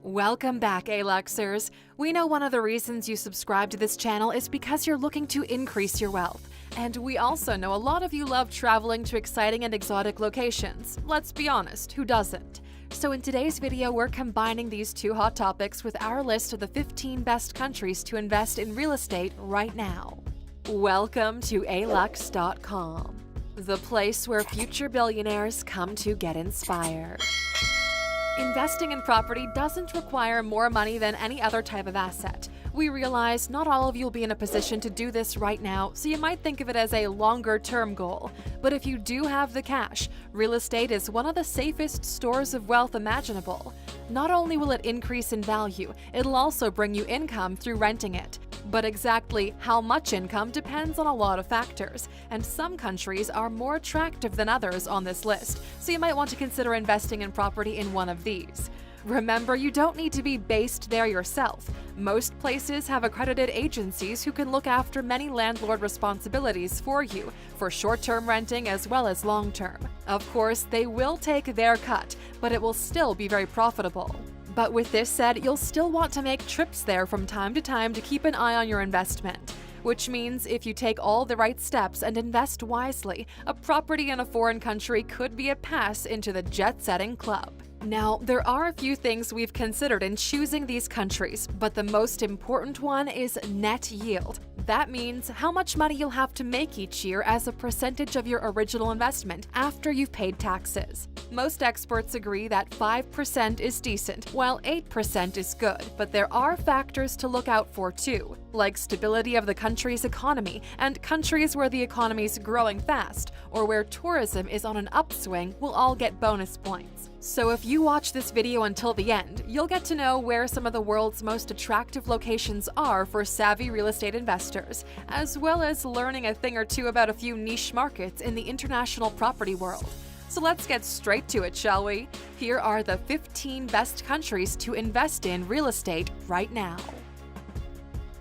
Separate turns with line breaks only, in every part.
Welcome back, Aluxers. We know one of the reasons you subscribe to this channel is because you're looking to increase your wealth. And we also know a lot of you love traveling to exciting and exotic locations. Let's be honest, who doesn't? So in today's video, we're combining these two hot topics with our list of the 15 best countries to invest in real estate right now. Welcome to Alux.com, the place where future billionaires come to get inspired. Investing in property doesn't require more money than any other type of asset. We realize not all of you will be in a position to do this right now, so you might think of it as a longer-term goal. But if you do have the cash, real estate is one of the safest stores of wealth imaginable. Not only will it increase in value, it'll also bring you income through renting it. But exactly how much income depends on a lot of factors, and some countries are more attractive than others on this list, so you might want to consider investing in property in one of these. Remember, you don't need to be based there yourself. Most places have accredited agencies who can look after many landlord responsibilities for you, for short-term renting as well as long-term. Of course, they will take their cut, but it will still be very profitable. But with this said, you'll still want to make trips there from time to time to keep an eye on your investment. Which means if you take all the right steps and invest wisely, a property in a foreign country could be a pass into the jet-setting club. Now, there are a few things we've considered in choosing these countries, but the most important one is net yield. That means how much money you'll have to make each year as a percentage of your original investment after you've paid taxes. Most experts agree that 5% is decent, while 8% is good, but there are factors to look out for too, like stability of the country's economy, and countries where the economy's growing fast, or where tourism is on an upswing will all get bonus points. So if you watch this video until the end, you'll get to know where some of the world's most attractive locations are for savvy real estate investors, as well as learning a thing or two about a few niche markets in the international property world. So let's get straight to it, shall we? Here are the 15 best countries to invest in real estate right now.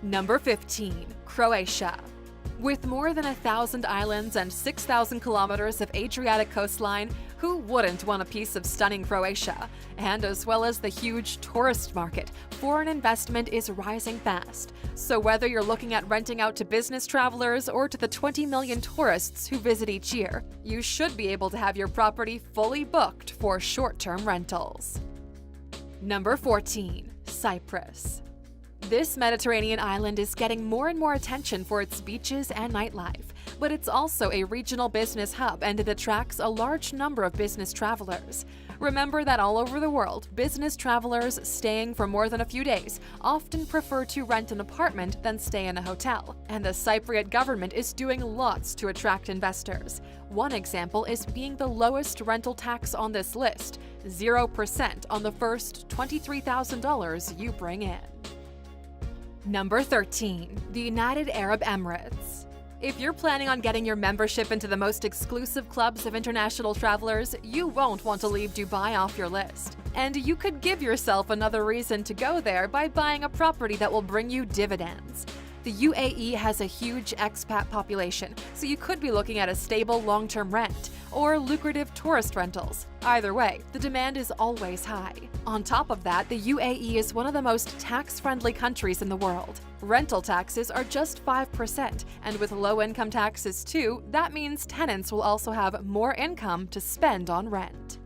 Number 15. Croatia. With more than 1,000 islands and 6,000 kilometers of Adriatic coastline, who wouldn't want a piece of stunning Croatia? And as well as the huge tourist market, foreign investment is rising fast. So whether you're looking at renting out to business travelers or to the 20 million tourists who visit each year, you should be able to have your property fully booked for short-term rentals. Number 14. Cyprus. This Mediterranean island is getting more and more attention for its beaches and nightlife, but it's also a regional business hub and it attracts a large number of business travelers. Remember that all over the world, business travelers staying for more than a few days often prefer to rent an apartment than stay in a hotel, and the Cypriot government is doing lots to attract investors. One example is being the lowest rental tax on this list, 0% on the first $23,000 you bring in. Number 13. The United Arab Emirates. If you're planning on getting your membership into the most exclusive clubs of international travelers, you won't want to leave Dubai off your list. And you could give yourself another reason to go there by buying a property that will bring you dividends. The UAE has a huge expat population, so you could be looking at a stable long-term rent or lucrative tourist rentals. Either way, the demand is always high. On top of that, the UAE is one of the most tax-friendly countries in the world. Rental taxes are just 5%, and with low income taxes too, that means tenants will also have more income to spend on rent.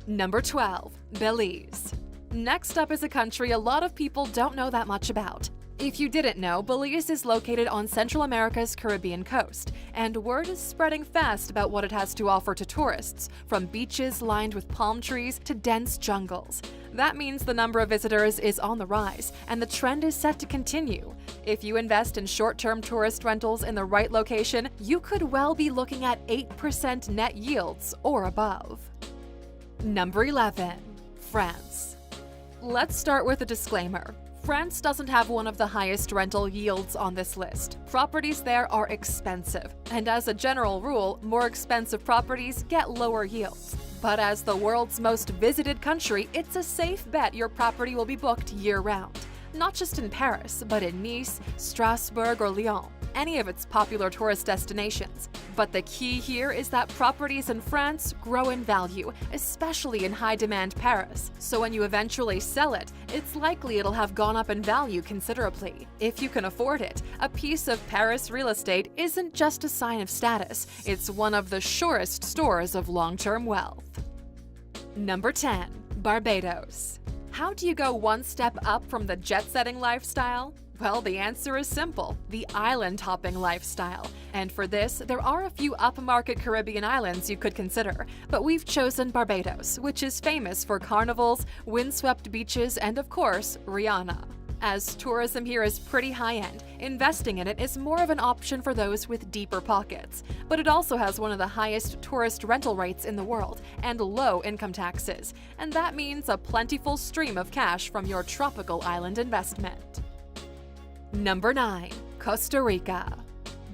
Number 12. Belize. Next up is a country a lot of people don't know that much about. If you didn't know, Belize is located on Central America's Caribbean coast, and word is spreading fast about what it has to offer to tourists, from beaches lined with palm trees to dense jungles. That means the number of visitors is on the rise, and the trend is set to continue. If you invest in short-term tourist rentals in the right location, you could well be looking at 8% net yields or above. Number 11. France. Let's start with a disclaimer. France doesn't have one of the highest rental yields on this list. Properties there are expensive, and as a general rule, more expensive properties get lower yields. But as the world's most visited country, it's a safe bet your property will be booked year-round. Not just in Paris, but in Nice, Strasbourg, or Lyon, any of its popular tourist destinations. But the key here is that properties in France grow in value, especially in high-demand Paris. So when you eventually sell it, it's likely it'll have gone up in value considerably. If you can afford it, a piece of Paris real estate isn't just a sign of status, it's one of the surest stores of long-term wealth. Number 10. Barbados. How do you go one step up from the jet-setting lifestyle? Well, the answer is simple: the island-hopping lifestyle. And for this, there are a few upmarket Caribbean islands you could consider, but we've chosen Barbados, which is famous for carnivals, windswept beaches, and of course, Rihanna. As tourism here is pretty high-end, investing in it is more of an option for those with deeper pockets. But it also has one of the highest tourist rental rates in the world and low income taxes, and that means a plentiful stream of cash from your tropical island investment. Number 9. Costa Rica.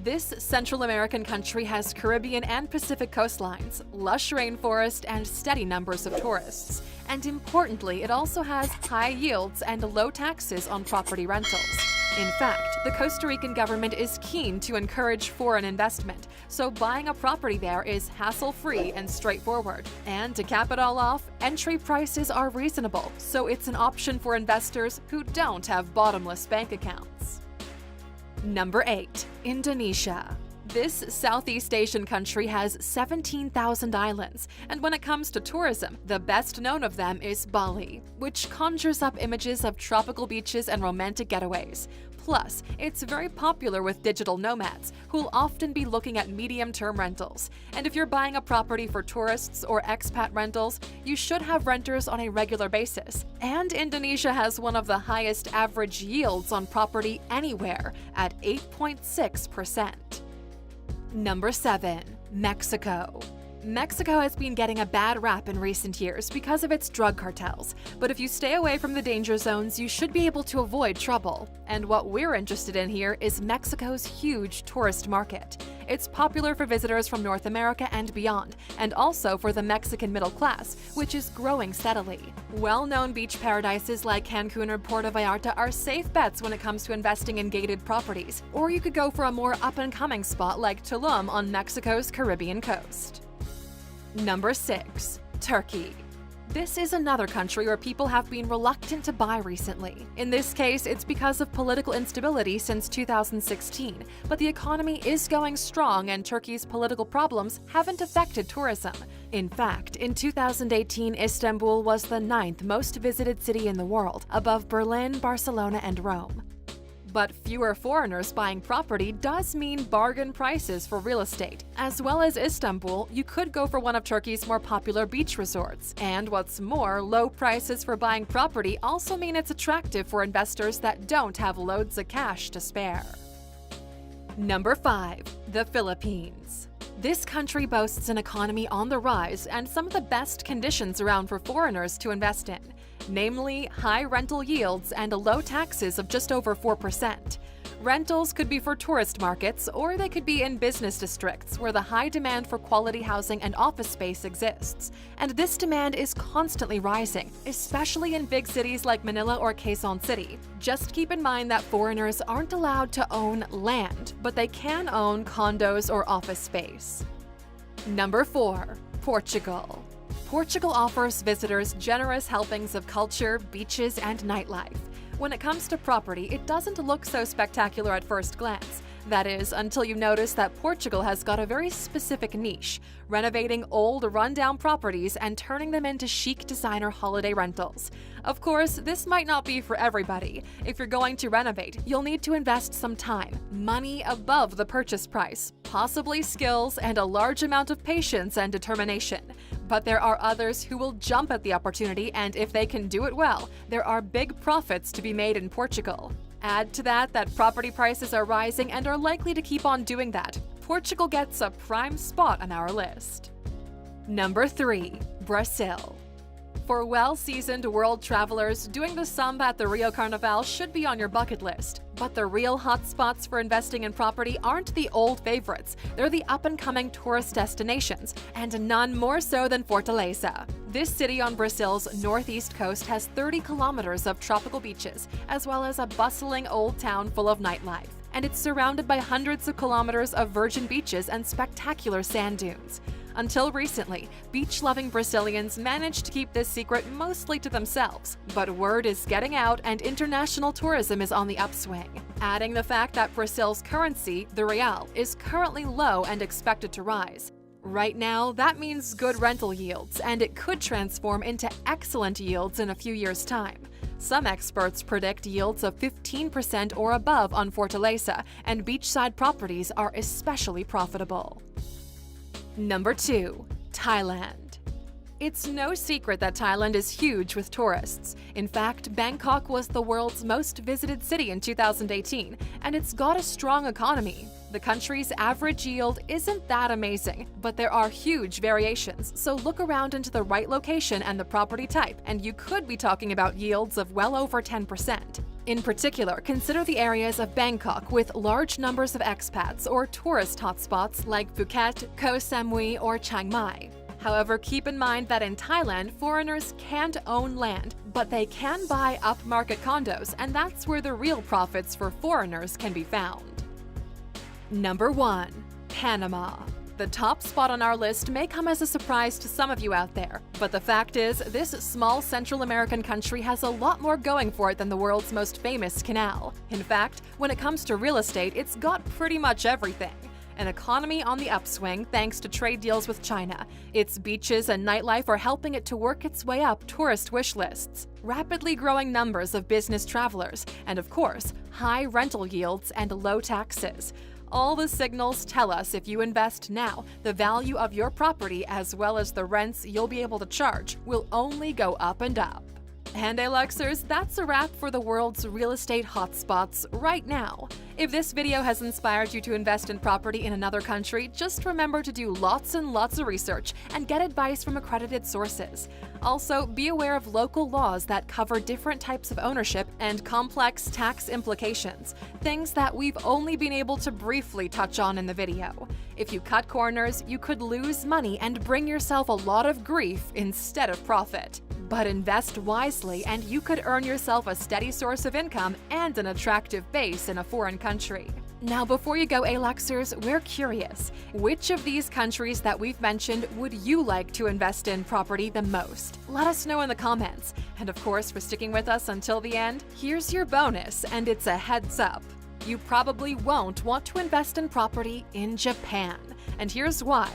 This Central American country has Caribbean and Pacific coastlines, lush rainforest, and steady numbers of tourists. And importantly, it also has high yields and low taxes on property rentals. In fact, the Costa Rican government is keen to encourage foreign investment, so buying a property there is hassle-free and straightforward. And to cap it all off, entry prices are reasonable, so it's an option for investors who don't have bottomless bank accounts. Number 8. Indonesia. This Southeast Asian country has 17,000 islands, and when it comes to tourism, the best known of them is Bali, which conjures up images of tropical beaches and romantic getaways. Plus, it's very popular with digital nomads, who'll often be looking at medium-term rentals. And if you're buying a property for tourists or expat rentals, you should have renters on a regular basis. And Indonesia has one of the highest average yields on property anywhere at 8.6%. Number 7. Mexico. Mexico has been getting a bad rap in recent years because of its drug cartels, but if you stay away from the danger zones, you should be able to avoid trouble. And what we're interested in here is Mexico's huge tourist market. It's popular for visitors from North America and beyond, and also for the Mexican middle class, which is growing steadily. Well-known beach paradises like Cancun or Puerto Vallarta are safe bets when it comes to investing in gated properties, or you could go for a more up-and-coming spot like Tulum on Mexico's Caribbean coast. Number 6. Turkey. This is another country where people have been reluctant to buy recently. In this case, it's because of political instability since 2016, but the economy is going strong and Turkey's political problems haven't affected tourism. In fact, in 2018, Istanbul was the 9th most visited city in the world, above Berlin, Barcelona, and Rome. But fewer foreigners buying property does mean bargain prices for real estate. As well as Istanbul, you could go for one of Turkey's more popular beach resorts. And what's more, low prices for buying property also mean it's attractive for investors that don't have loads of cash to spare. Number 5. The Philippines. This country boasts an economy on the rise and some of the best conditions around for foreigners to invest in, namely high rental yields and low taxes of just over 4%. Rentals could be for tourist markets, or they could be in business districts where the high demand for quality housing and office space exists. And this demand is constantly rising, especially in big cities like Manila or Quezon City. Just keep in mind that foreigners aren't allowed to own land, but they can own condos or office space. Number 4. Portugal. Portugal offers visitors generous helpings of culture, beaches, and nightlife. When it comes to property, it doesn't look so spectacular at first glance. That is, until you notice that Portugal has got a very specific niche, renovating old, rundown properties and turning them into chic designer holiday rentals. Of course, this might not be for everybody. If you're going to renovate, you'll need to invest some time, money above the purchase price, possibly skills, and a large amount of patience and determination. But there are others who will jump at the opportunity, and if they can do it well, there are big profits to be made in Portugal. Add to that property prices are rising and are likely to keep on doing that. Portugal gets a prime spot on our list. Number 3. Brazil. For well-seasoned world travelers, doing the samba at the Rio Carnival should be on your bucket list. But the real hotspots for investing in property aren't the old favorites. They're the up-and-coming tourist destinations, and none more so than Fortaleza. This city on Brazil's northeast coast has 30 kilometers of tropical beaches, as well as a bustling old town full of nightlife. and it's surrounded by hundreds of kilometers of virgin beaches and spectacular sand dunes. Until recently, beach-loving Brazilians managed to keep this secret mostly to themselves, but word is getting out and international tourism is on the upswing. Adding the fact that Brazil's currency, the real, is currently low and expected to rise. Right now, that means good rental yields, and it could transform into excellent yields in a few years' time. Some experts predict yields of 15% or above on Fortaleza, and beachside properties are especially profitable. Number 2. Thailand. It's no secret that Thailand is huge with tourists. In fact, Bangkok was the world's most visited city in 2018, and it's got a strong economy. The country's average yield isn't that amazing, but there are huge variations, so look around into the right location and the property type, and you could be talking about yields of well over 10%. In particular, consider the areas of Bangkok with large numbers of expats or tourist hotspots like Phuket, Koh Samui, or Chiang Mai. However, keep in mind that in Thailand, foreigners can't own land, but they can buy upmarket condos, and that's where the real profits for foreigners can be found. Number 1. Panama. The top spot on our list may come as a surprise to some of you out there, but the fact is, this small Central American country has a lot more going for it than the world's most famous canal. In fact, when it comes to real estate, it's got pretty much everything. An economy on the upswing thanks to trade deals with China. Its beaches and nightlife are helping it to work its way up tourist wish lists, rapidly growing numbers of business travelers, and of course, high rental yields and low taxes. All the signals tell us if you invest now, the value of your property as well as the rents you'll be able to charge will only go up and up. And Aluxers, that's a wrap for the world's real estate hotspots right now. If this video has inspired you to invest in property in another country, just remember to do lots and lots of research and get advice from accredited sources. Also, be aware of local laws that cover different types of ownership and complex tax implications, things that we've only been able to briefly touch on in the video. If you cut corners, you could lose money and bring yourself a lot of grief instead of profit. But invest wisely and you could earn yourself a steady source of income and an attractive base in a foreign country. Now, before you go, Aluxers, we're curious. Which of these countries that we've mentioned would you like to invest in property the most? Let us know in the comments. And of course, for sticking with us until the end, here's your bonus, and it's a heads up. You probably won't want to invest in property in Japan. And here's why.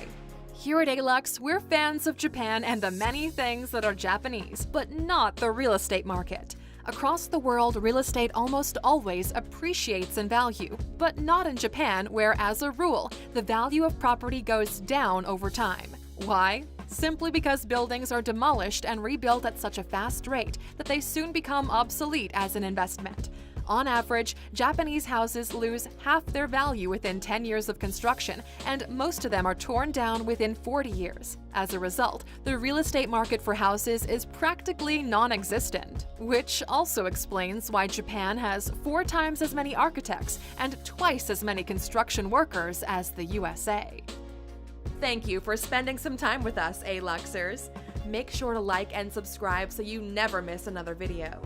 Here at Alux, we're fans of Japan and the many things that are Japanese, but not the real estate market. Across the world, real estate almost always appreciates in value, but not in Japan, where, as a rule, the value of property goes down over time. Why? Simply because buildings are demolished and rebuilt at such a fast rate that they soon become obsolete as an investment. On average, Japanese houses lose half their value within 10 years of construction, and most of them are torn down within 40 years. As a result, the real estate market for houses is practically non-existent, which also explains why Japan has 4 times as many architects and twice as many construction workers as the USA. Thank you for spending some time with us, Aluxers. Make sure to like and subscribe so you never miss another video.